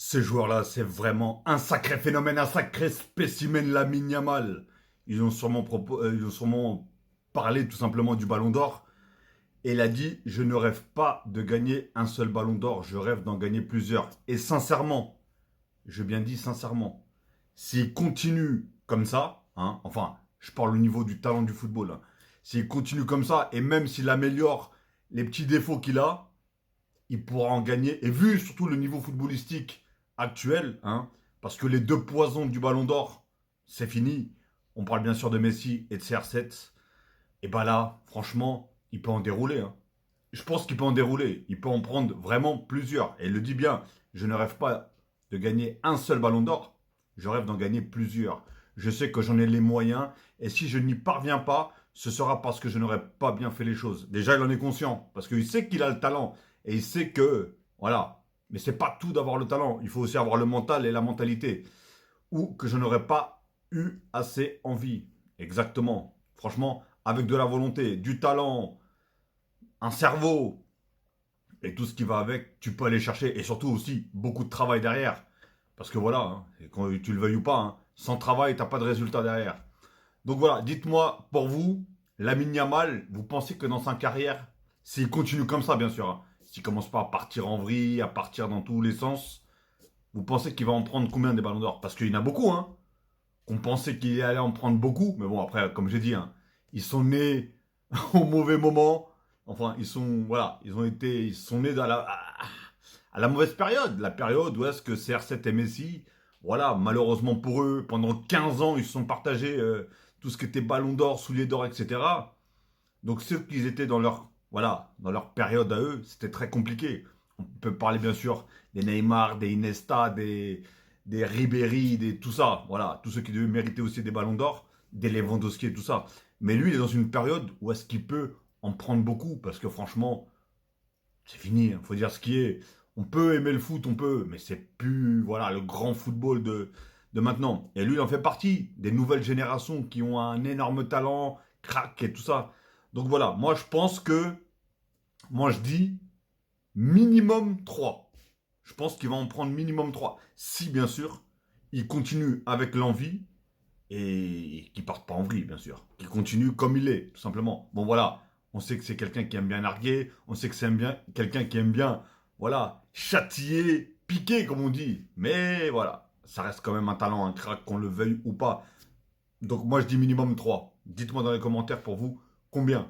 Ces joueurs-là, c'est vraiment un sacré phénomène, un sacré spécimen, Lamine Yamal. Ils ont sûrement parlé tout simplement du Ballon d'Or. Et il a dit, je ne rêve pas de gagner un seul Ballon d'Or, je rêve d'en gagner plusieurs. Et sincèrement, je bien dis sincèrement, s'il continue comme ça, enfin, je parle au niveau du talent du football, s'il continue comme ça, et même s'il améliore les petits défauts qu'il a, il pourra en gagner. Et vu surtout le niveau footballistique actuel, parce que les deux poisons du Ballon d'Or, c'est fini. On parle bien sûr de Messi et de CR7. Et bah là, franchement, il peut en dérouler. Je pense qu'il peut en dérouler. Il peut en prendre vraiment plusieurs. Et il le dit bien, je ne rêve pas de gagner un seul Ballon d'Or. Je rêve d'en gagner plusieurs. Je sais que j'en ai les moyens. Et si je n'y parviens pas, ce sera parce que je n'aurais pas bien fait les choses. Déjà, il en est conscient. Parce qu'il sait qu'il a le talent. Et il sait que, voilà. Mais c'est pas tout d'avoir le talent. Il faut aussi avoir le mental et la mentalité. Ou que je n'aurais pas eu assez envie. Exactement. Franchement, avec de la volonté, du talent, un cerveau et tout ce qui va avec, tu peux aller chercher. Et surtout aussi, beaucoup de travail derrière. Parce que voilà, quand tu le veuilles ou pas, sans travail, tu n'as pas de résultat derrière. Donc voilà, dites-moi, pour vous, Lamine Yamal, vous pensez que dans sa carrière, s'il continue comme ça, bien sûr, s'il commence pas à partir en vrille, à partir dans tous les sens, vous pensez qu'il va en prendre combien des ballons d'or? Parce qu'il y en a beaucoup, On pensait qu'il allait en prendre beaucoup, mais bon, après, comme j'ai dit, ils sont nés au mauvais moment. Enfin, voilà, ils sont nés à la mauvaise période. La période où est-ce que CR7 et Messi, voilà, malheureusement pour eux, pendant 15 ans, ils se sont partagés tout ce qui était ballon d'or, souliers d'or, etc. Donc ceux qui étaient dans dans leur période à eux, c'était très compliqué. On peut parler bien sûr des Neymar, des Iniesta, des Ribéry, tout ça. Voilà, tous ceux qui devaient mériter aussi des ballons d'or, des Lewandowski et tout ça. Mais lui, il est dans une période où est-ce qu'il peut en prendre beaucoup parce que franchement, c'est fini. Il faut dire ce qui est. On peut aimer le foot, on peut, mais c'est plus voilà le grand football de maintenant. Et lui, il en fait partie des nouvelles générations qui ont un énorme talent, crack et tout ça. Donc voilà, moi je dis minimum 3. Je pense qu'il va en prendre minimum 3. Si bien sûr, il continue avec l'envie et qu'il parte pas en vrille, bien sûr. Qu'il continue comme il est, tout simplement. Bon voilà, on sait que c'est quelqu'un qui aime bien narguer, on sait que c'est bien quelqu'un qui aime bien, voilà, châtier, piquer, comme on dit. Mais voilà, ça reste quand même un talent, un crack, qu'on le veuille ou pas. Donc moi je dis minimum 3. Dites-moi dans les commentaires pour vous combien.